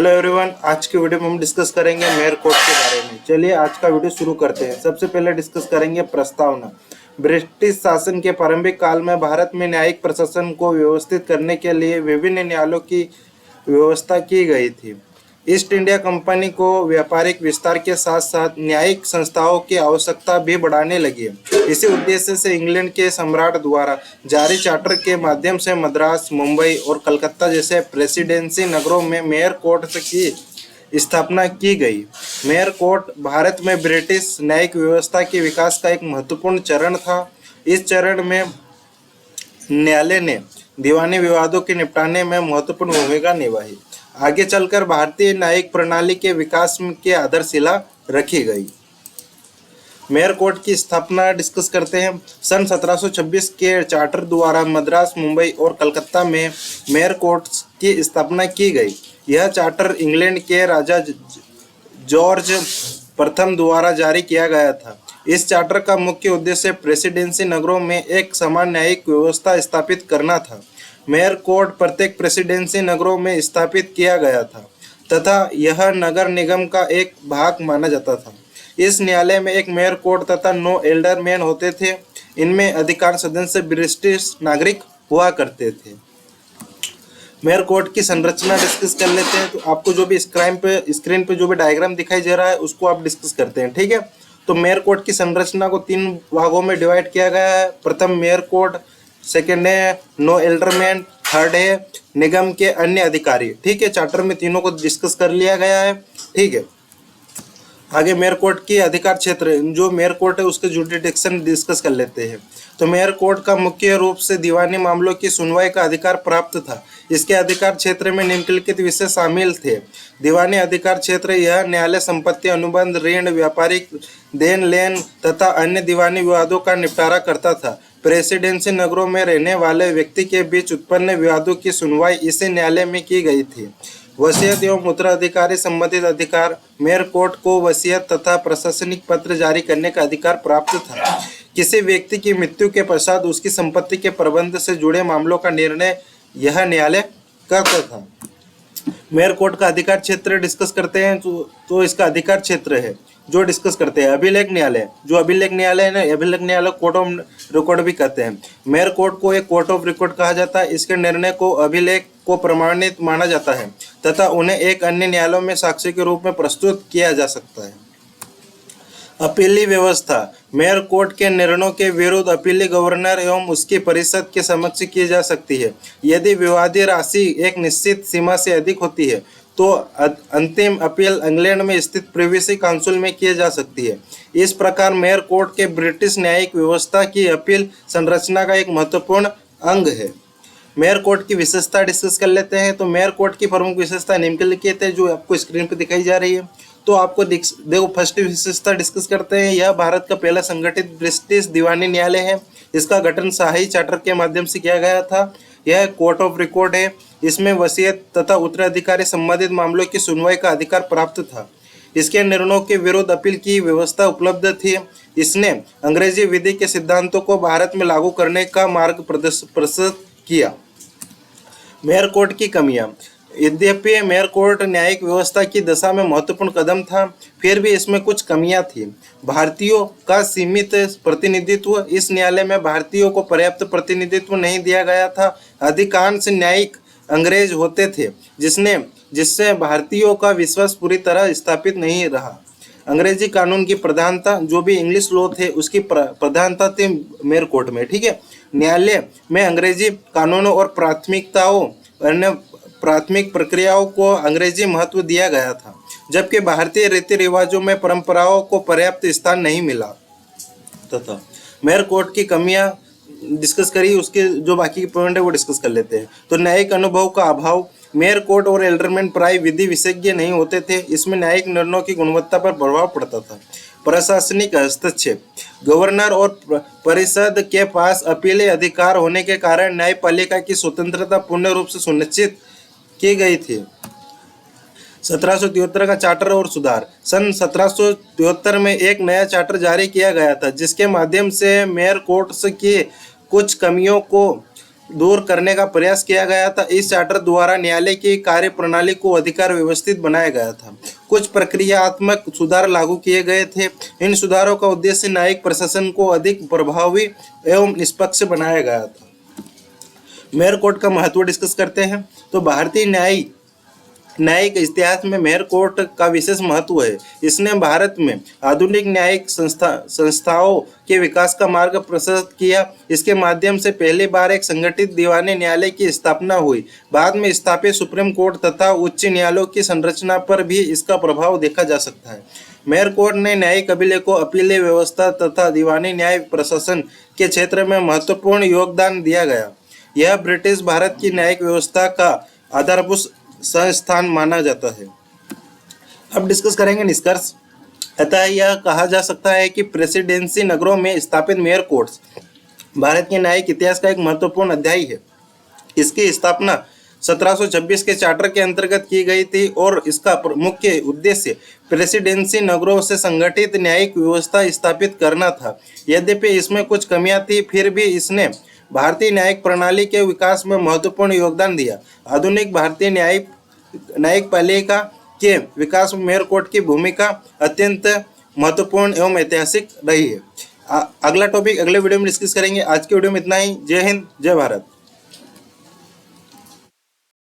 Hello everyone, आज की video में हम डिस्कस करेंगे मेयर कोड के बारे में। चलिए आज का वीडियो शुरू करते हैं। सबसे पहले डिस्कस करेंगे प्रस्तावना। ब्रिटिश शासन के प्रारंभिक काल में भारत में न्यायिक प्रशासन को व्यवस्थित करने के लिए विभिन्न न्यायालयों की व्यवस्था की गई थी। ईस्ट इंडिया कंपनी को व्यापारिक विस्तार के साथ साथ न्यायिक संस्थाओं की आवश्यकता भी बढ़ाने लगी। इसी उद्देश्य से इंग्लैंड के सम्राट द्वारा जारी चार्टर के माध्यम से मद्रास, मुंबई और कलकत्ता जैसे प्रेसिडेंसी नगरों में मेयर कोर्ट की स्थापना की गई। मेयर कोर्ट भारत में ब्रिटिश न्यायिक व्यवस्था के विकास का एक महत्वपूर्ण चरण था। इस चरण में न्यायालय ने दीवानी विवादों के निपटाने में महत्वपूर्ण भूमिका निभाई। आगे चलकर भारतीय न्यायिक प्रणाली के विकास की आधारशिला रखी गई। मेयर कोर्ट की स्थापना डिस्कस करते हैं। सन 1726 के चार्टर द्वारा मद्रास, मुंबई और कलकत्ता में मेयर कोर्ट की स्थापना की गई। यह चार्टर इंग्लैंड के राजा जॉर्ज प्रथम द्वारा जारी किया गया था। इस चार्टर का मुख्य उद्देश्य प्रेसिडेंसी नगरों में एक समान न्यायिक व्यवस्था स्थापित करना था। मेयर कोर्ट प्रत्येक प्रेसिडेंसी नगरों में स्थापित किया गया था तथा यह नगर निगम का एक भाग माना जाता था। इस न्यायालय में एक मेयर कोर्ट तथा 9 एल्डरमैन होते थे। इनमें अधिकांश सदस्य ब्रिटिश नागरिक हुआ करते थे। मेयर कोर्ट की संरचना डिस्कस कर लेते हैं। तो आपको जो भी स्क्रीन पे जो भी डायग्राम दिखाई दे रहा है उसको आप डिस्कस करते हैं, ठीक है। तो मेयर कोर्ट की संरचना को 3 भागों में डिवाइड किया गया है। प्रथम मेयर कोर्ट, सेकेंड है नो एल्डरमैन, थर्ड है निगम के अन्य अधिकारी, ठीक है। चार्टर में तीनों को डिस्कस कर लिया गया है, ठीक है। आगे मेयर कोर्ट की अधिकार क्षेत्र, जो मेयर कोर्ट है उसके जुडिक्शन डिस्कस कर लेते हैं। तो मेयर कोर्ट का मुख्य रूप से दीवानी मामलों की सुनवाई का अधिकार प्राप्त था। इसके अधिकार क्षेत्र में निम्नलिखित विषय शामिल थे। दीवानी अधिकार क्षेत्र यह न्यायालय संपत्ति, अनुबंध, ऋण, व्यापारिक देन लेन तथा अन्य दीवानी विवादों का निपटारा करता था। प्रेसिडेंसी नगरों में रहने वाले व्यक्ति के बीच उत्पन्न विवादों की सुनवाई इसी न्यायालय में की गई थी। वसीयत एवं उत्तराधिकारी संबंधित अधिकार, मेयर कोर्ट को वसीयत तथा प्रशासनिक पत्र जारी करने का अधिकार प्राप्त था। किसी व्यक्ति की मृत्यु के पश्चात उसकी संपत्ति के प्रबंध से जुड़े मामलों का निर्णय यह न्यायालय करता था। मेयर कोर्ट का अधिकार क्षेत्र डिस्कस करते हैं। तो इसका अधिकार क्षेत्र है जो डिस्कस करते हैं अभिलेख न्यायालय। जो अभिलेख न्यायालय है ना, अभिलेख न्यायालय कोर्ट ऑफ रिकॉर्ड भी कहते हैं। मेयर कोर्ट को एक कोर्ट ऑफ रिकॉर्ड कहा जाता है। इसके निर्णय को अभिलेख को प्रमाणित माना जाता है तथा उन्हें एक अन्य न्यायालयों में साक्ष्य के रूप में प्रस्तुत किया जा सकता है। अपीली व्यवस्था, मेयर कोर्ट के निर्णयों के विरुद्ध अपीली गवर्नर एवं उसकी परिषद के समक्ष की जा सकती है। यदि विवादी राशि एक निश्चित सीमा से अधिक होती है तो अंतिम अपील इंग्लैंड में स्थित प्रिवी काउंसिल में की जा सकती है। इस प्रकार मेयर कोर्ट के ब्रिटिश न्यायिक व्यवस्था की अपील संरचना का एक महत्वपूर्ण अंग है। मेयर कोर्ट की विशेषता डिस्कस कर लेते हैं। तो मेयर कोर्ट की प्रमुख विशेषता निम्नलिखित है जो आपको स्क्रीन पर दिखाई जा रही है। तो आपको देखो, फर्स्ट विशेषता डिस्कस करते हैं। यह भारत का पहला संगठित ब्रिटिश दीवानी न्यायालय है। इसका गठन शाही चार्टर के माध्यम से किया गया था। यह कोर्ट ऑफ रिकॉर्ड है। इसमें वसीयत तथा उत्तराधिकारी संबंधित मामलों की सुनवाई का अधिकार प्राप्त था। इसके निर्णयों के विरुद्ध अपील की व्यवस्था उपलब्ध थी। इसने अंग्रेजी विधि के सिद्धांतों को भारत में लागू करने का मार्ग प्रशस्त किया। मेयर कोर्ट की कमियां, यद्यपि मेयर कोर्ट न्यायिक व्यवस्था की दशा में महत्वपूर्ण कदम था, फिर भी इसमें कुछ कमियां थी। भारतीयों का सीमित प्रतिनिधित्व, इस न्यायालय में भारतीयों को पर्याप्त प्रतिनिधित्व नहीं दिया गया था। अधिकांश न्यायिक अंग्रेज होते थे जिससे भारतीयों का विश्वास पूरी तरह स्थापित नहीं रहा। अंग्रेजी कानून की प्रधानता, जो भी इंग्लिश लॉ थे उसकी प्रधानता थी मेयर कोर्ट में, ठीक है। न्यायालय में अंग्रेजी कानूनों और अन्य प्राथमिक प्रक्रियाओं को अंग्रेजी महत्व दिया गया था, जबकि भारतीय रीति रिवाजों में परंपराओं को पर्याप्त स्थान नहीं मिला तथा मेयर कोर्ट की कमियां डिस्कस करी। उसके जो बाकी के पॉइंट है वो डिस्कस कर लेते हैं। तो न्यायिक अनुभव का अभाव, मेयर कोर्ट और एल्डरमैन प्राय विधि विशेषज्ञ नहीं होते थे। इसमें न्यायिक निर्णयों की गुणवत्ता पर प्रभाव पड़ता था। प्रशासनिक हस्तक्षेप, गवर्नर और परिषद के पास अपीली अधिकार होने के कारण न्यायपालिका की स्वतंत्रता पूर्ण रूप से सुनिश्चित की गई थी। 1773 का चार्टर और सुधार, सन 1773 में एक नया चार्टर जारी किया गया था जिसके माध्यम से मेयर कोर्ट्स की कुछ कमियों को दूर करने का प्रयास किया गया था। इस चार्टर द्वारा न्यायालय की कार्य प्रणाली को अधिकार व्यवस्थित बनाया गया था। कुछ प्रक्रियात्मक सुधार लागू किए गए थे। इन सुधारों का उद्देश्य न्यायिक प्रशासन को अधिक प्रभावी एवं निष्पक्ष बनाया गया था। मेयर कोर्ट का महत्व डिस्कस करते हैं। तो भारतीय न्यायिक इतिहास में मेयर कोर्ट का विशेष महत्व है। इसने भारत में आधुनिक न्यायिक संस्थाओं के विकास का मार्ग प्रशस्त किया। इसके माध्यम से पहली बार एक संगठित दीवानी न्यायालय की स्थापना हुई। बाद में स्थापित सुप्रीम कोर्ट तथा उच्च न्यायालयों की संरचना पर भी इसका प्रभाव देखा जा सकता है। मेयर कोर्ट ने न्यायिक अभिलेखों, अपील व्यवस्था तथा दीवानी न्याय प्रशासन के क्षेत्र में महत्वपूर्ण योगदान दिया गया। यह ब्रिटिश भारत की न्यायिक व्यवस्था का आधारभूत संस्थान माना जाता है। अब डिस्कस करेंगे निष्कर्ष। अतः यह कहा जा सकता है कि प्रेसिडेंसी नगरों में स्थापित मेयर कोर्ट्स भारत के न्यायिक इतिहास का एक महत्वपूर्ण अध्याय है। इसकी स्थापना 1726 के चार्टर के अंतर्गत की गई थी और इसका मुख्य उद्देश्य प्रेसिडेंसी नगरों से संगठित न्यायिक व्यवस्था स्थापित करना था। यद्यपि इसमें कुछ कमियां थी, फिर भी इसने भारतीय न्यायिक प्रणाली के विकास में महत्वपूर्ण योगदान दिया। आधुनिक भारतीय न्यायिक पालिका के विकास में मेयर कोर्ट की भूमिका अत्यंत महत्वपूर्ण एवं ऐतिहासिक रही है। अगला टॉपिक अगले वीडियो में डिस्कस करेंगे। आज के वीडियो में इतना ही। जय हिंद, जय भारत।